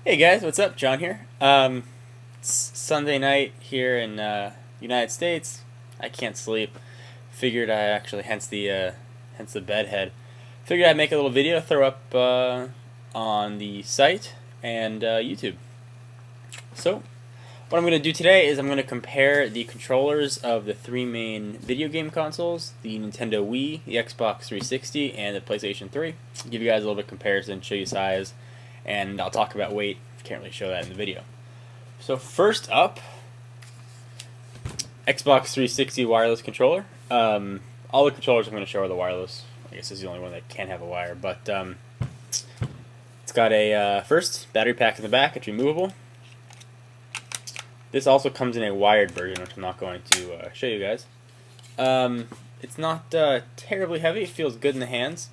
Hey guys, what's up? John here. It's Sunday night here in United States. I can't sleep. Figured I actually, hence the bedhead. Figured I'd make a little video, throw up on the site and YouTube. So, what I'm going to do today is I'm going to compare the controllers of the three main video game consoles: the Nintendo Wii, the Xbox 360, and the PlayStation 3. Give you guys a little bit of comparison, show you size, and I'll talk about weight. Can't really show that in the video. So first up, Xbox 360 wireless controller. All the controllers I'm going to show are the wireless. I guess this is the only one that can have a wire, but it's got a first battery pack in the back. It's removable. This also comes in a wired version, which I'm not going to show you guys. It's not terribly heavy. It feels good in the hands.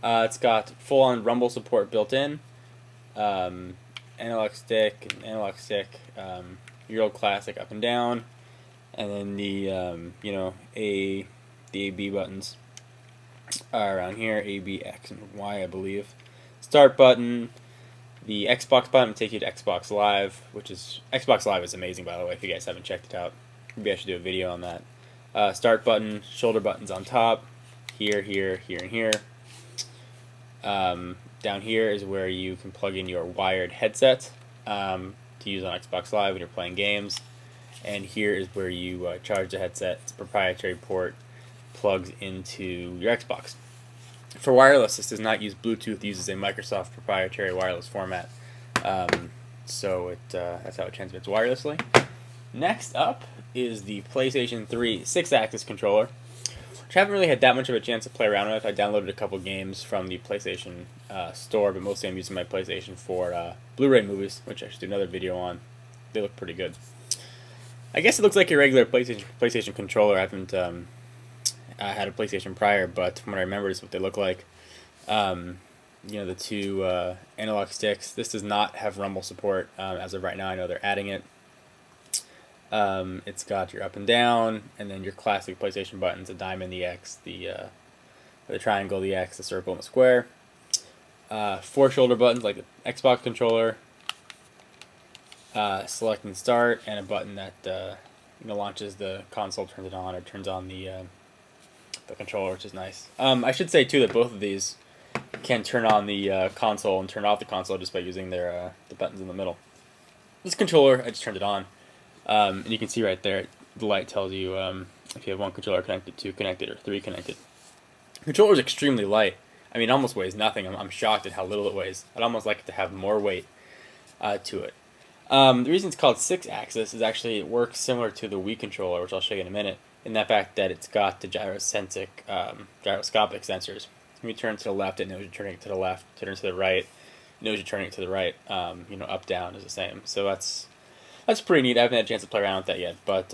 It's got full-on rumble support built in. Analog stick, your old classic up and down, and then the the A B buttons are around here. A, B, X, and Y, I believe. Start button. The Xbox button will take you to Xbox Live, Xbox Live is amazing, by the way. If you guys haven't checked it out, maybe I should do a video on that. Start button, shoulder buttons on top, here, and here. Down here is where you can plug in your wired headset to use on Xbox Live when you're playing games. And here is where you charge the headset. It's a proprietary port, plugs into your Xbox. For wireless, this does not use Bluetooth. It uses a Microsoft proprietary wireless format. So that's how it transmits wirelessly. Next up is the PlayStation 3 6-axis controller, which I haven't really had that much of a chance to play around with. I downloaded a couple games from the PlayStation store, but mostly I'm using my PlayStation for Blu-ray movies, which I should do another video on. They look pretty good. I guess it looks like a regular PlayStation controller. I haven't I had a PlayStation prior, but from what I remember, is what they look like. The two analog sticks. This does not have rumble support as of right now. I know they're adding it. It's got your up and down, and then your classic PlayStation buttons: the diamond, the X, the triangle, the X, the circle, and the square. 4 shoulder buttons like the Xbox controller. Select and start, and a button that launches the console, turns it on, or turns on the controller, which is nice. I should say too that both of these can turn on the console and turn off the console just by using their the buttons in the middle. This controller, I just turned it on. And you can see right there, the light tells you if you have 1 controller connected, 2 connected, or 3 connected. The controller is extremely light. I mean, it almost weighs nothing. I'm shocked at how little it weighs. I'd almost like it to have more weight to it. The reason it's called 6-axis is actually it works similar to the Wii controller, which I'll show you in a minute, in that fact that it's got the gyroscopic sensors. When you turn to the left, it knows you're turning to the left. Turn to the right, it knows you're turning to the right. Up, down is the same. So that's pretty neat. I haven't had a chance to play around with that yet, but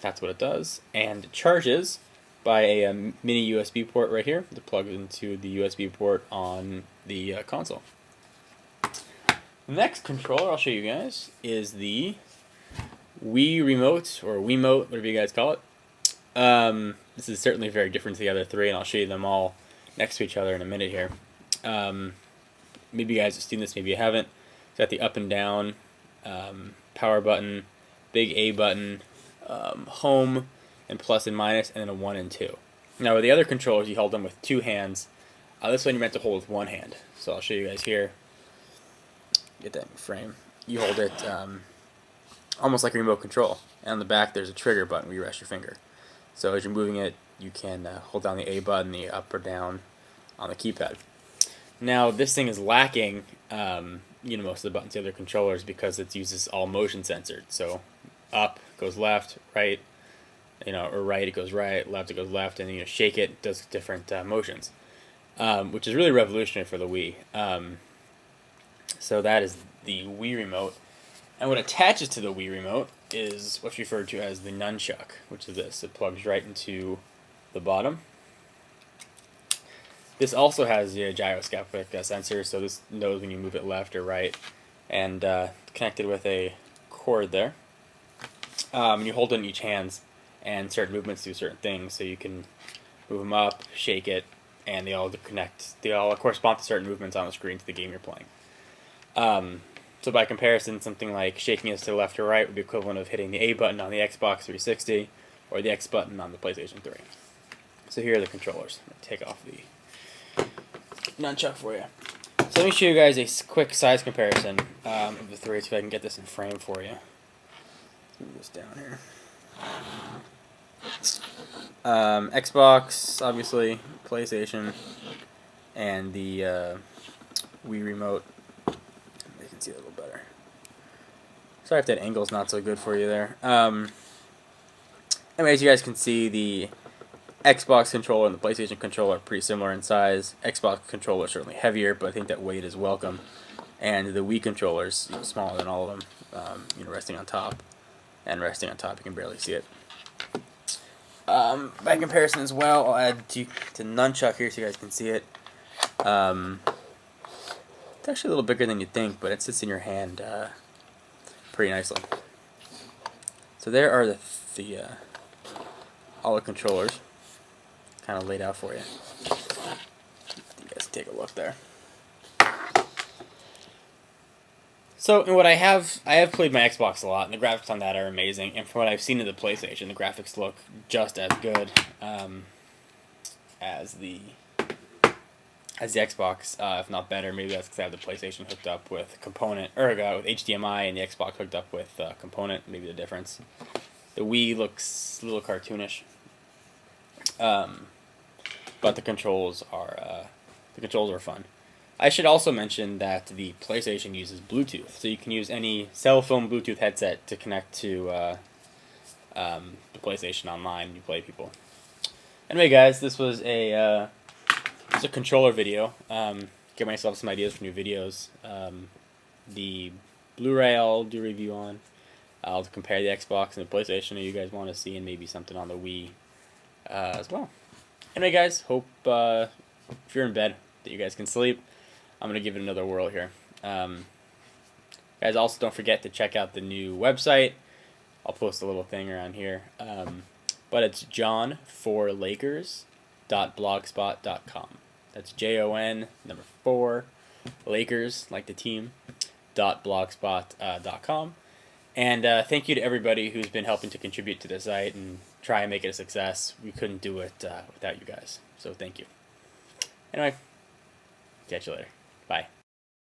that's what it does. And it charges by a mini USB port right here to plug into the USB port on the console. The next controller I'll show you guys is the Wii Remote, or Wiimote, whatever you guys call it. This is certainly very different to the other 3, and I'll show you them all next to each other in a minute here. Maybe you guys have seen this, maybe you haven't. It's got the up and down power button, big A button, home, and plus and minus, and then a 1 and 2. Now with the other controllers, you hold them with 2 hands. This one you're meant to hold with 1 hand. So I'll show you guys here. Get that in frame. You hold it almost like a remote control. And on the back there's a trigger button where you rest your finger. So as you're moving it, you can hold down the A button, the up or down on the keypad. Now this thing is lacking most of the buttons, the other controllers, because it uses all motion censored. So up goes left, right, or right it goes right, left it goes left, and shake it does different motions, which is really revolutionary for the Wii. So that is the Wii Remote, and what attaches to the Wii Remote is what's referred to as the nunchuck, which is this. It plugs right into the bottom. This also has a gyroscopic sensor, so this knows when you move it left or right, and connected with a cord there. You hold it in each hand, and certain movements do certain things, so you can move them up, shake it, and they all connect. They all correspond to certain movements on the screen to the game you're playing. So by comparison, something like shaking this to the left or right would be equivalent of hitting the A button on the Xbox 360 or the X button on the PlayStation 3. So here are the controllers. I'm going to take off the nunchuck for you. So let me show you guys a quick size comparison of the three, see if I can get this in frame for you. Let's move this down here. Xbox, obviously, PlayStation, and the Wii Remote. You can see it a little better. Sorry if that angle's not so good for you there. Anyways, you guys can see the Xbox controller and the PlayStation controller are pretty similar in size. Xbox controller is certainly heavier, but I think that weight is welcome. And the Wii controller is smaller than all of them, resting on top. And resting on top, you can barely see it. By comparison as well, I'll add to nunchuck here so you guys can see it. It's actually a little bigger than you'd think, but it sits in your hand pretty nicely. So there are all the controllers kind of laid out for you. You guys take a look there. So, and what I have played my Xbox a lot, and the graphics on that are amazing. And from what I've seen of the PlayStation, the graphics look just as good as the Xbox, if not better. Maybe that's because I have the PlayStation hooked up with component, or with HDMI, and the Xbox hooked up with component. Maybe the difference. The Wii looks a little cartoonish, but the controls are fun. I should also mention that the PlayStation uses Bluetooth, so you can use any cell phone Bluetooth headset to connect to the PlayStation online. You play people. Anyway, guys, this was a controller video. Get myself some ideas for new videos. The Blu-ray I'll do a review on. I'll compare the Xbox and the PlayStation that you guys want to see, and maybe something on the Wii as well. Anyway, guys, hope if you're in bed that you guys can sleep. I'm going to give it another whirl here. Guys, also don't forget to check out the new website. I'll post a little thing around here. But it's john4lakers.blogspot.com. That's JON, number 4, Lakers, like the team, .blogspot.com. And thank you to everybody who's been helping to contribute to the site and try and make it a success. We couldn't do it without you guys. So thank you. Anyway, catch you later. Bye.